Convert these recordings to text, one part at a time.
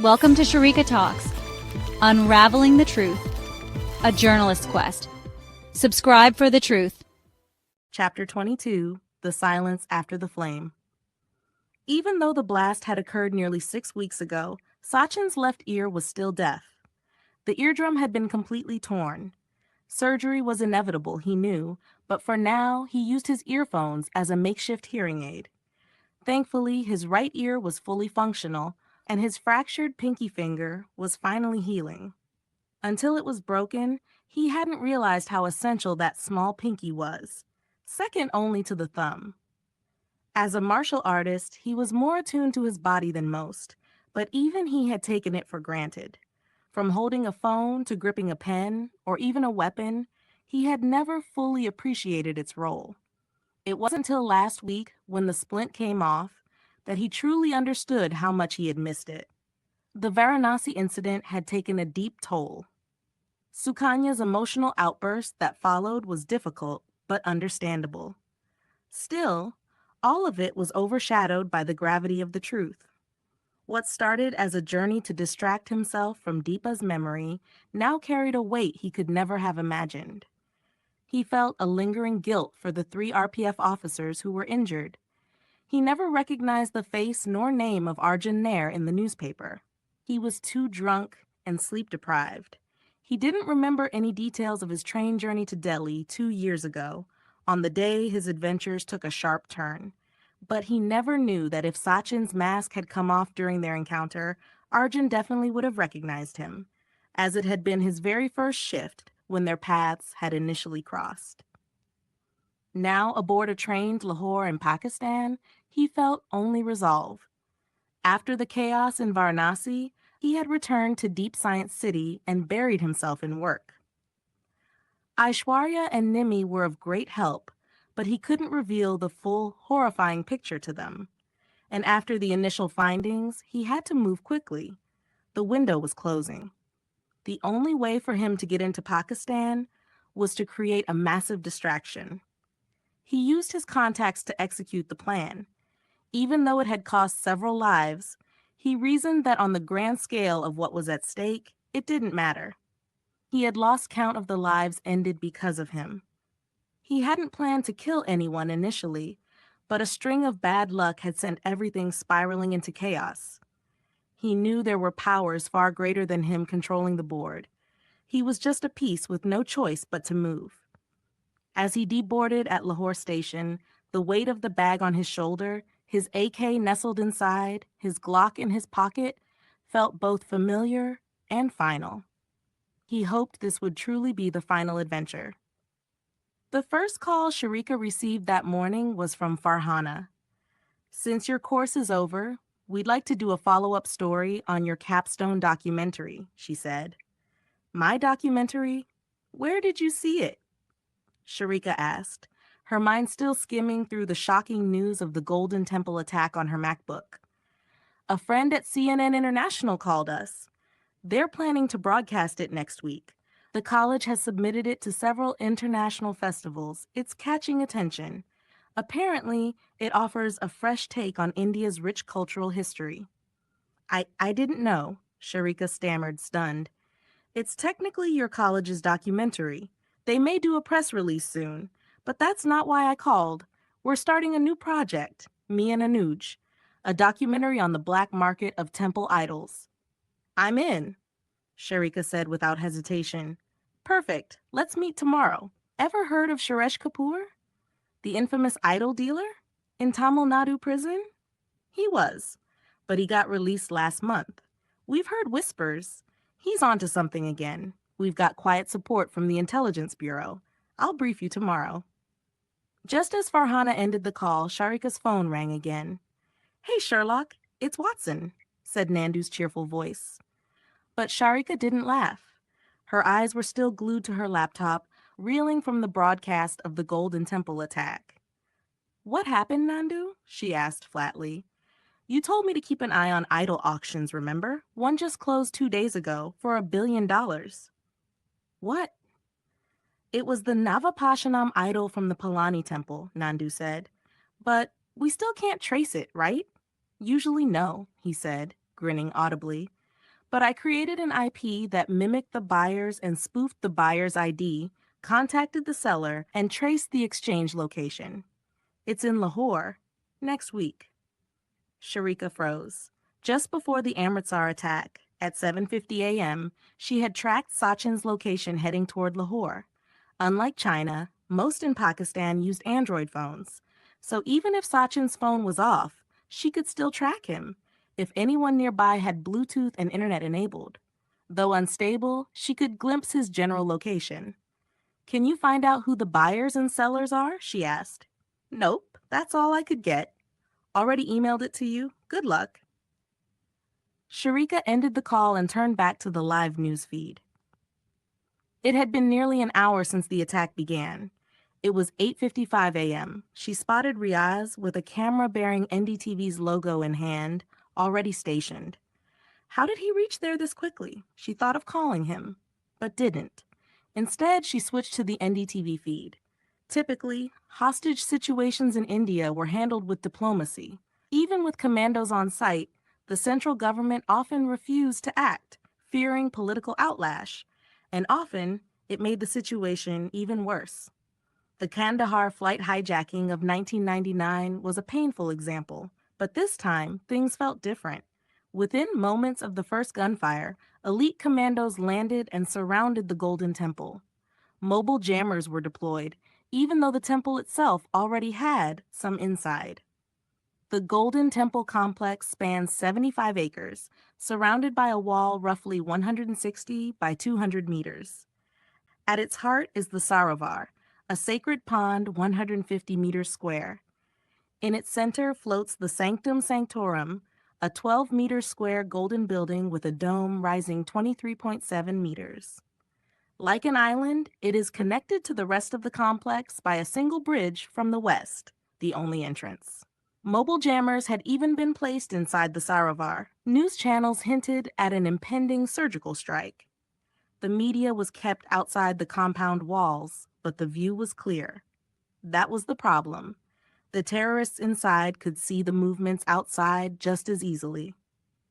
Welcome to Sharika Talks, Unraveling the Truth, a journalist's quest. Subscribe for the truth. Chapter 22, The Silence After the Flame. Even though the blast had occurred nearly 6 weeks ago, Sachin's left ear was still deaf. The eardrum had been completely torn. Surgery was inevitable, he knew, but for now he used his earphones as a makeshift hearing aid. Thankfully, his right ear was fully functional, and his fractured pinky finger was finally healing. Until it was broken, he hadn't realized how essential that small pinky was, second only to the thumb. As a martial artist, he was more attuned to his body than most, but even he had taken it for granted. From holding a phone to gripping a pen, or even a weapon, he had never fully appreciated its role. It wasn't until last week, when the splint came off, that he truly understood how much he had missed it. The Varanasi incident had taken a deep toll. Sukanya's emotional outburst that followed was difficult, but understandable. Still, all of it was overshadowed by the gravity of the truth. What started as a journey to distract himself from Deepa's memory now carried a weight he could never have imagined. He felt a lingering guilt for the 3 RPF officers who were injured. He never recognized the face nor name of Arjun Nair in the newspaper. He was too drunk and sleep-deprived. He didn't remember any details of his train journey to Delhi 2 years ago, on the day his adventures took a sharp turn. But he never knew that if Sachin's mask had come off during their encounter, Arjun definitely would have recognized him, as it had been his very first shift when their paths had initially crossed. Now aboard a train to Lahore in Pakistan, he felt only resolve. After the chaos in Varanasi, he had returned to Deep Science City and buried himself in work. Aishwarya and Nimi were of great help, but he couldn't reveal the full, horrifying picture to them. And after the initial findings, he had to move quickly. The window was closing. The only way for him to get into Pakistan was to create a massive distraction. He used his contacts to execute the plan. Even though it had cost several lives, he reasoned that on the grand scale of what was at stake, it didn't matter. He had lost count of the lives ended because of him. He hadn't planned to kill anyone initially, but a string of bad luck had sent everything spiraling into chaos. He knew there were powers far greater than him controlling the board. He was just a piece with no choice but to move. As he deboarded at Lahore Station, the weight of the bag on his shoulder, his AK nestled inside, his Glock in his pocket, felt both familiar and final. He hoped this would truly be the final adventure. The first call Sharika received that morning was from Farhana. "Since your course is over, we'd like to do a follow-up story on your capstone documentary," she said. "My documentary? Where did you see it?" Sharika asked, her mind still skimming through the shocking news of the Golden Temple attack on her MacBook. "A friend at CNN International called us. They're planning to broadcast it next week. The college has submitted it to several international festivals. It's catching attention. Apparently, it offers a fresh take on India's rich cultural history." I didn't know," Sharika stammered, stunned. "It's technically your college's documentary. They may do a press release soon, but that's not why I called. We're starting a new project, me and Anuj, a documentary on the black market of temple idols." "I'm in," Sharika said without hesitation. "Perfect. Let's meet tomorrow. Ever heard of Suresh Kapoor? The infamous idol dealer? In Tamil Nadu prison? He was, but he got released last month. We've heard whispers. He's onto something again. We've got quiet support from the Intelligence Bureau. I'll brief you tomorrow." Just as Farhana ended the call, Sharika's phone rang again. "Hey, Sherlock, it's Watson," said Nandu's cheerful voice. But Sharika didn't laugh. Her eyes were still glued to her laptop, reeling from the broadcast of the Golden Temple attack. "What happened, Nandu?" she asked flatly. "You told me to keep an eye on idol auctions, remember? One just closed 2 days ago for $1 billion. "What?" "It was the Navapashanam idol from the Palani temple," Nandu said. "But we still can't trace it, right?" "Usually no," he said, grinning audibly. But I created an IP that mimicked the buyers and spoofed the buyer's ID, contacted the seller, and traced the exchange location. It's in Lahore. Next week. Sharika froze. Just before the Amritsar attack, at 7:50 a.m., she had tracked Sachin's location heading toward Lahore. Unlike China, most in Pakistan used Android phones. So even if Sachin's phone was off, she could still track him if anyone nearby had Bluetooth and internet enabled. Though unstable, she could glimpse his general location. Can you find out who the buyers and sellers are? She asked. Nope, that's all I could get. Already emailed it to you. Good luck. Sharika ended the call and turned back to the live news feed. It had been nearly an hour since the attack began. It was 8:55 a.m. She spotted Riaz with a camera bearing NDTV's logo in hand, already stationed. How did he reach there this quickly? She thought of calling him, but didn't. Instead, she switched to the NDTV feed. Typically, hostage situations in India were handled with diplomacy. Even with commandos on site, the central government often refused to act, fearing political outlash, and often it made the situation even worse. The Kandahar flight hijacking of 1999 was a painful example, but this time things felt different. Within moments of the first gunfire, elite commandos landed and surrounded the Golden Temple. Mobile jammers were deployed, even though the temple itself already had some inside. The Golden Temple complex spans 75 acres, surrounded by a wall roughly 160 by 200 meters. At its heart is the Sarovar, a sacred pond 150 meters square. In its center floats the Sanctum Sanctorum, a 12-meter square golden building with a dome rising 23.7 meters. Like an island, it is connected to the rest of the complex by a single bridge from the west, the only entrance. Mobile jammers had even been placed inside the Sarovar. News channels hinted at an impending surgical strike. The media was kept outside the compound walls, but the view was clear. That was the problem. The terrorists inside could see the movements outside just as easily.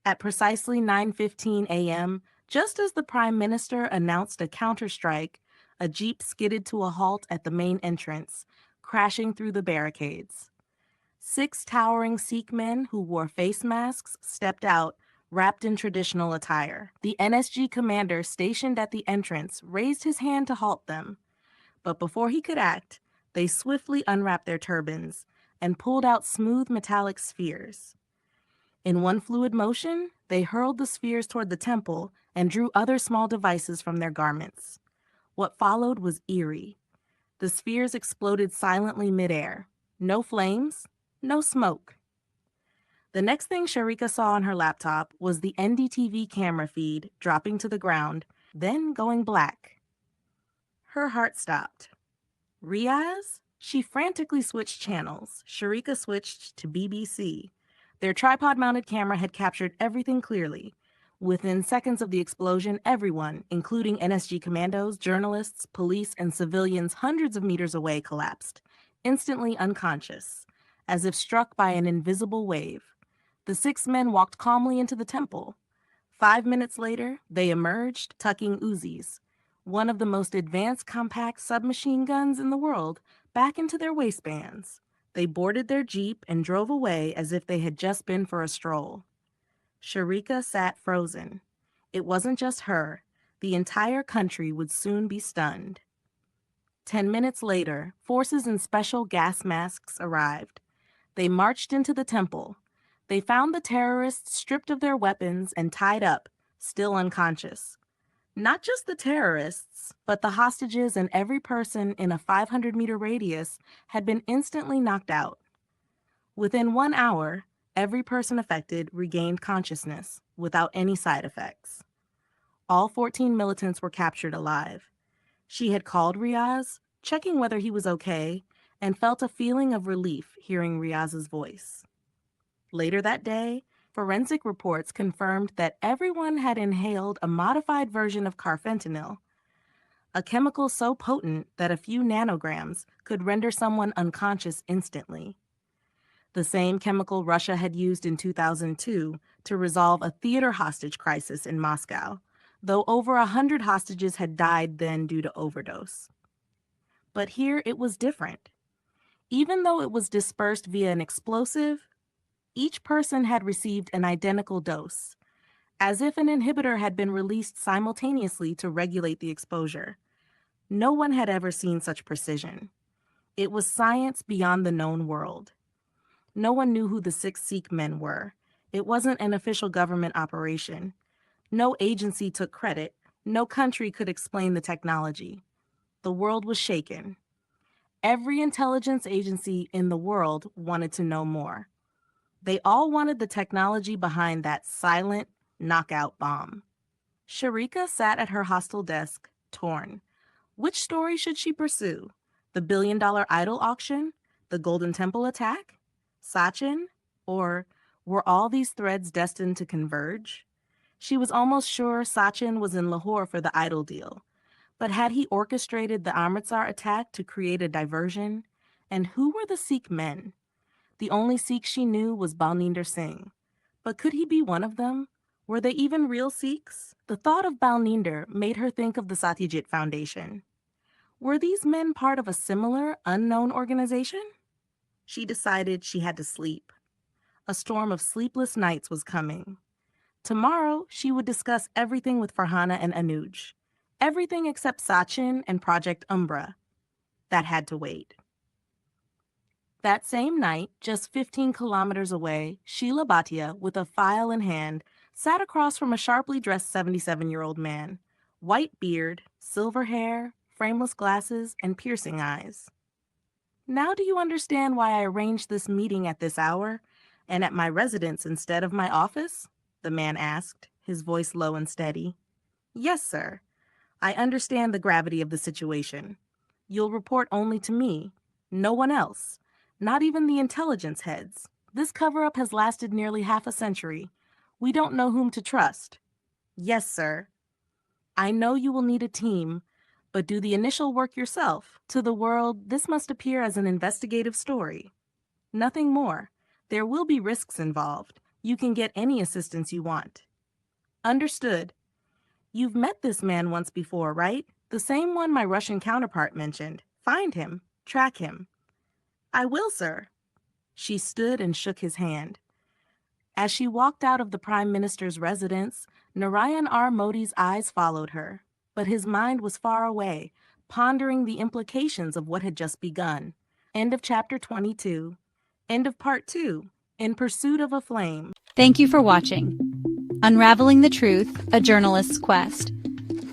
At precisely 9:15 a.m., just as the Prime Minister announced a counterstrike, a jeep skidded to a halt at the main entrance, crashing through the barricades. 6 towering Sikh men who wore face masks stepped out, wrapped in traditional attire. The NSG commander stationed at the entrance raised his hand to halt them. But before he could act, they swiftly unwrapped their turbans and pulled out smooth metallic spheres. In one fluid motion, they hurled the spheres toward the temple and drew other small devices from their garments. What followed was eerie. The spheres exploded silently midair. No flames, no smoke. The next thing Sharika saw on her laptop was the NDTV camera feed dropping to the ground, then going black. Her heart stopped. Riaz? She frantically switched channels. Sharika switched to BBC. Their tripod-mounted camera had captured everything clearly. Within seconds of the explosion, everyone, including NSG commandos, journalists, police, and civilians hundreds of meters away, collapsed, instantly unconscious, as if struck by an invisible wave. The 6 men walked calmly into the temple. 5 minutes later, they emerged, tucking Uzis, one of the most advanced compact submachine guns in the world, back into their waistbands. They boarded their jeep and drove away as if they had just been for a stroll. Sharika sat frozen. It wasn't just her. The entire country would soon be stunned. 10 minutes later, forces in special gas masks arrived. They marched into the temple. They found the terrorists stripped of their weapons and tied up, still unconscious. Not just the terrorists, but the hostages and every person in a 500-meter radius had been instantly knocked out. Within 1 hour, every person affected regained consciousness without any side effects. All 14 militants were captured alive. She had called Riaz, checking whether he was okay, and felt a feeling of relief hearing Riaz's voice. Later that day, forensic reports confirmed that everyone had inhaled a modified version of carfentanil, a chemical so potent that a few nanograms could render someone unconscious instantly. the same chemical Russia had used in 2002 to resolve a theater hostage crisis in Moscow, though over 100 hostages had died then due to overdose. But here it was different. Even though it was dispersed via an explosive, each person had received an identical dose, as if an inhibitor had been released simultaneously to regulate the exposure. No one had ever seen such precision. It was science beyond the known world. No one knew who the 6 Sikh men were. It wasn't an official government operation. No agency took credit. No country could explain the technology. The world was shaken. Every intelligence agency in the world wanted to know more. They all wanted the technology behind that silent knockout bomb. Sharika sat at her hostel desk, torn. Which story should she pursue? The billion-dollar idol auction? The Golden Temple attack? Sachin? Or were all these threads destined to converge? She was almost sure Sachin was in Lahore for the idol deal. But had he orchestrated the Amritsar attack to create a diversion? And who were the Sikh men? The only Sikh she knew was Balninder Singh. But could he be one of them? Were they even real Sikhs? The thought of Balninder made her think of the Satyajit Foundation. Were these men part of a similar, unknown organization? She decided she had to sleep. A storm of sleepless nights was coming. Tomorrow, she would discuss everything with Farhana and Anuj. Everything except Sachin and Project Umbra. That had to wait. That same night, just 15 kilometers away, Sheila Bhatia, with a file in hand, sat across from a sharply dressed 77-year-old man. White beard, silver hair, frameless glasses, and piercing eyes. Now do you understand why I arranged this meeting at this hour, and at my residence instead of my office? The man asked, his voice low and steady. Yes, sir. I understand the gravity of the situation. You'll report only to me, no one else. Not even the intelligence heads. This cover-up has lasted nearly half a century. We don't know whom to trust. Yes, sir. I know you will need a team, but do the initial work yourself. To the world, this must appear as an investigative story. Nothing more. There will be risks involved. You can get any assistance you want. Understood. You've met this man once before, right? The same one my Russian counterpart mentioned. Find him. Track him. I will, sir. She stood and shook his hand. As she walked out of the Prime Minister's residence, Narayan R. Modi's eyes followed her, but his mind was far away, pondering the implications of what had just begun. End of chapter 22. End of part 2. In Pursuit of a Flame. Thank you for watching Unraveling the Truth, A Journalist's Quest.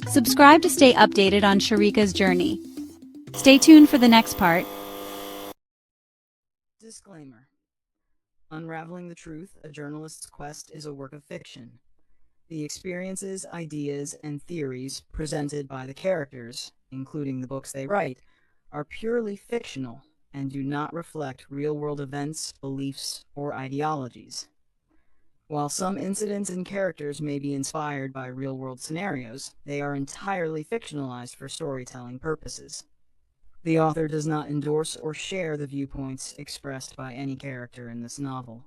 Subscribe to stay updated on Sharika's journey. Stay tuned for the next part. Disclaimer. Unraveling the Truth, A Journalist's Quest is a work of fiction. The experiences, ideas, and theories presented by the characters, including the books they write, are purely fictional and do not reflect real-world events, beliefs, or ideologies. While some incidents and characters may be inspired by real-world scenarios, they are entirely fictionalized for storytelling purposes. The author does not endorse or share the viewpoints expressed by any character in this novel.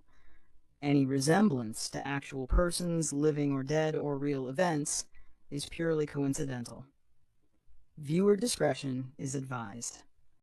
Any resemblance to actual persons, living or dead, or real events is purely coincidental. Viewer discretion is advised.